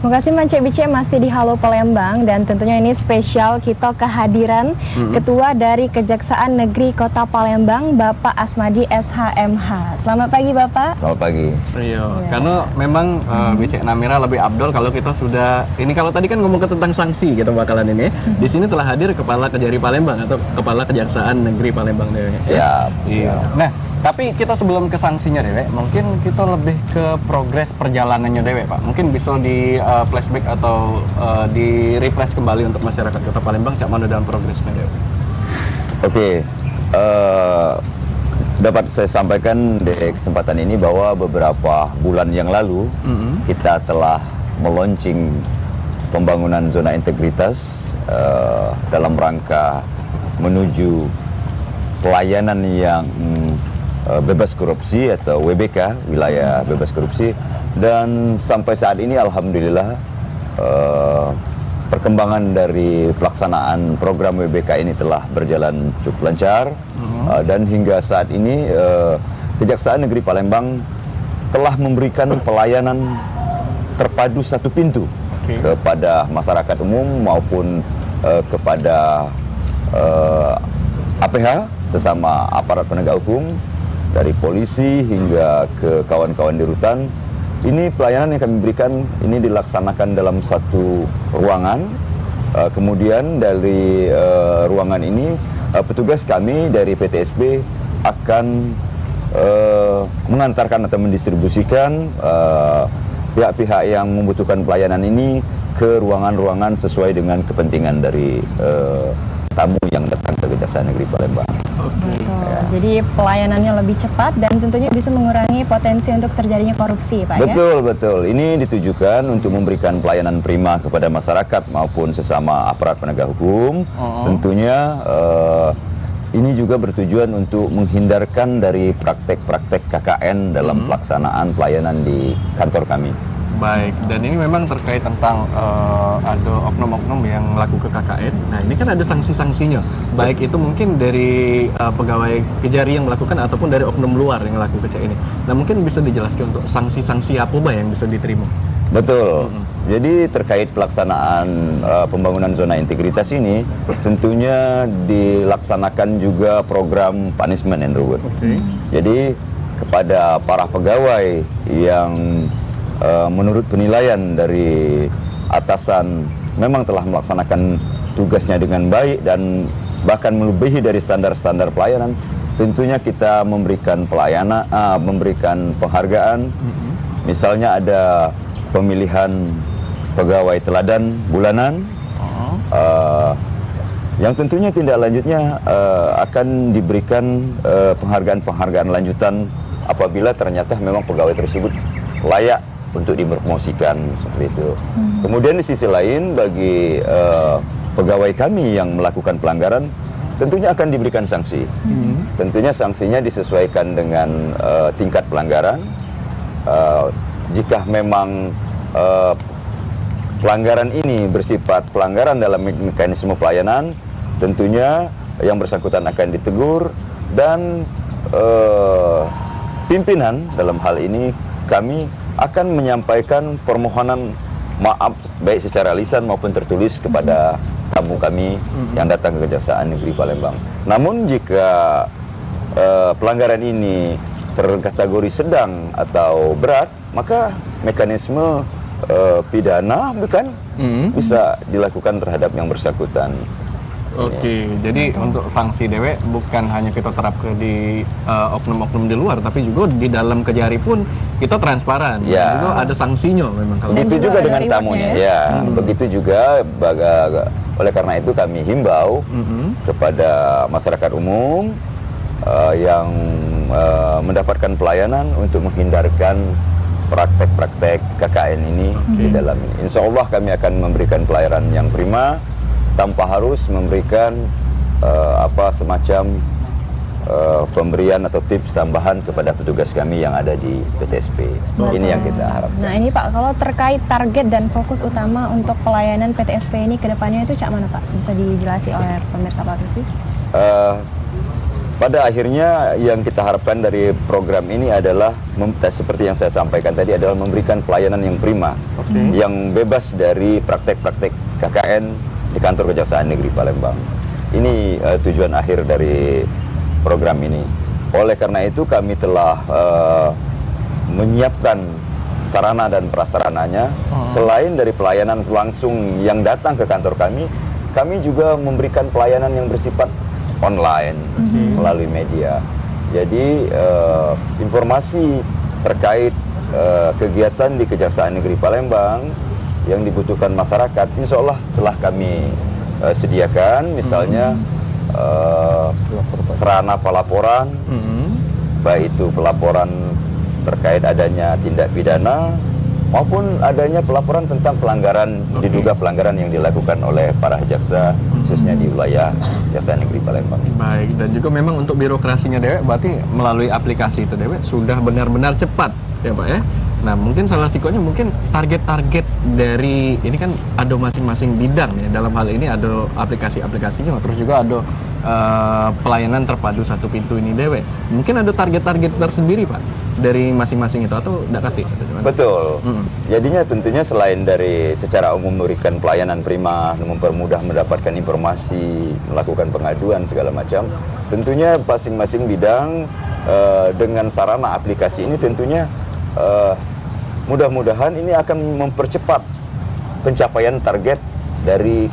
Terima kasih Mance Bice masih di Halo Palembang dan tentunya ini spesial kita kehadiran Ketua dari Kejaksaan Negeri Kota Palembang Bapak Asmadi SHMH. Selamat pagi Bapak. Selamat pagi. Iya, karena memang Bice Namira lebih abdol kalau kita sudah ini kalau tadi kan ngomong tentang sanksi gitu bakalan ini. Di sini telah hadir Kepala Kejari Palembang atau Kepala Kejaksaan Negeri Palembang Dewe. Siap. Iya. Nah, tapi kita sebelum ke sanksinya Dewe, mungkin kita lebih ke progres perjalanannya Dewe, Pak. Mungkin bisa di flashback atau di refresh kembali untuk masyarakat Kota Palembang cak mana dalam progresnya Dewe. Oke. Dapat saya sampaikan di kesempatan ini bahwa beberapa bulan yang lalu kita telah meluncing pembangunan zona integritas dalam rangka menuju pelayanan yang bebas korupsi atau WBK, wilayah bebas korupsi, dan sampai saat ini alhamdulillah perkembangan dari pelaksanaan program WBK ini telah berjalan cukup lancar dan hingga saat ini Kejaksaan Negeri Palembang telah memberikan pelayanan terpadu satu pintu kepada masyarakat umum maupun kepada APH sesama aparat penegak hukum, dari polisi hingga ke kawan-kawan di rutan. Ini pelayanan yang kami berikan ini dilaksanakan dalam satu ruangan. Kemudian dari ruangan ini petugas kami dari PTSB akan mengantarkan atau mendistribusikan pihak-pihak yang membutuhkan pelayanan ini ke ruangan-ruangan sesuai dengan kepentingan dari tamu yang datang ke Kejaksaan Negeri Palembang. Betul. Jadi pelayanannya lebih cepat dan tentunya bisa mengurangi potensi untuk terjadinya korupsi, Pak. Betul, betul. Ini ditujukan untuk memberikan pelayanan prima kepada masyarakat maupun sesama aparat penegak hukum. Tentunya ini juga bertujuan untuk menghindarkan dari praktek-praktek KKN dalam pelaksanaan pelayanan di kantor kami. Baik, dan ini memang terkait tentang ada oknum-oknum yang melakukan KKN. Nah, ini kan ada sanksi-sanksinya. Baik itu mungkin dari pegawai Kejari yang melakukan ataupun dari oknum luar yang melakukan KCK ini. Nah, mungkin bisa dijelaskan untuk sanksi-sanksi apa yang bisa diterima? Betul. Jadi terkait pelaksanaan pembangunan zona integritas ini, tentunya dilaksanakan juga program punishment and reward. Jadi kepada para pegawai yang menurut penilaian dari atasan memang telah melaksanakan tugasnya dengan baik dan bahkan melebihi dari standar-standar pelayanan, tentunya kita memberikan pelayanan, memberikan penghargaan. Misalnya ada pemilihan pegawai teladan bulanan, yang tentunya tindak lanjutnya akan diberikan penghargaan-penghargaan lanjutan apabila ternyata memang pegawai tersebut layak untuk dipromosikan seperti itu. Kemudian di sisi lain bagi pegawai kami yang melakukan pelanggaran tentunya akan diberikan sanksi. Tentunya sanksinya disesuaikan dengan tingkat pelanggaran. Jika memang pelanggaran ini bersifat pelanggaran dalam mekanisme pelayanan, tentunya yang bersangkutan akan ditegur dan pimpinan dalam hal ini kami akan menyampaikan permohonan maaf baik secara lisan maupun tertulis kepada tamu kami yang datang ke Kejaksaan Negeri Palembang. Namun jika pelanggaran ini terkategori sedang atau berat, maka mekanisme pidana bukan bisa dilakukan terhadap yang bersangkutan. Oke, jadi untuk sanksi Dewe bukan hanya kita terapkan di oknum-oknum di luar, tapi juga di dalam Kejari pun kita transparan. Ya. Juga ada sanksinya memang. Kalau begitu juga dengan tamunya, ya. Begitu juga oleh karena itu kami himbau kepada masyarakat umum yang mendapatkan pelayanan untuk menghindarkan praktek-praktek KKN ini di dalam ini. Insya Allah kami akan memberikan pelayanan yang prima, tanpa harus memberikan semacam pemberian atau tips tambahan kepada petugas kami yang ada di PTSP. Ini yang kita harapkan. Nah ini Pak, kalau terkait target dan fokus utama untuk pelayanan PTSP ini ke depannya itu cak mana Pak? Bisa dijelasi oleh pemirsa Pak TV? pada akhirnya yang kita harapkan dari program ini adalah seperti yang saya sampaikan tadi, adalah memberikan pelayanan yang prima, yang bebas dari praktek-praktek KKN di kantor Kejaksaan Negeri Palembang. Ini tujuan akhir dari program ini. Oleh karena itu kami telah menyiapkan sarana dan prasarananya. Selain dari pelayanan langsung yang datang ke kantor kami juga memberikan pelayanan yang bersifat online melalui media. Jadi informasi terkait kegiatan di Kejaksaan Negeri Palembang yang dibutuhkan masyarakat, insya Allah telah kami sediakan. Misalnya sarana pelaporan, baik itu pelaporan terkait adanya tindak pidana maupun adanya pelaporan tentang pelanggaran, diduga pelanggaran yang dilakukan oleh para jaksa, khususnya di wilayah Kejaksaan Negeri Palembang. Baik, dan juga memang untuk birokrasinya Dewek, berarti melalui aplikasi itu Dewek sudah benar-benar cepat ya Pak ya. Nah mungkin salah satunya mungkin target-target dari ini kan ada masing-masing bidang ya, dalam hal ini ada aplikasi-aplikasinya, terus juga ada pelayanan terpadu satu pintu ini Dewek. Mungkin ada target-target tersendiri Pak dari masing-masing itu atau tidak kati? Betul. Jadinya tentunya selain dari secara umum memberikan pelayanan prima, mempermudah mendapatkan informasi, melakukan pengaduan segala macam, tentunya masing-masing bidang dengan sarana aplikasi ini tentunya mudah-mudahan ini akan mempercepat pencapaian target dari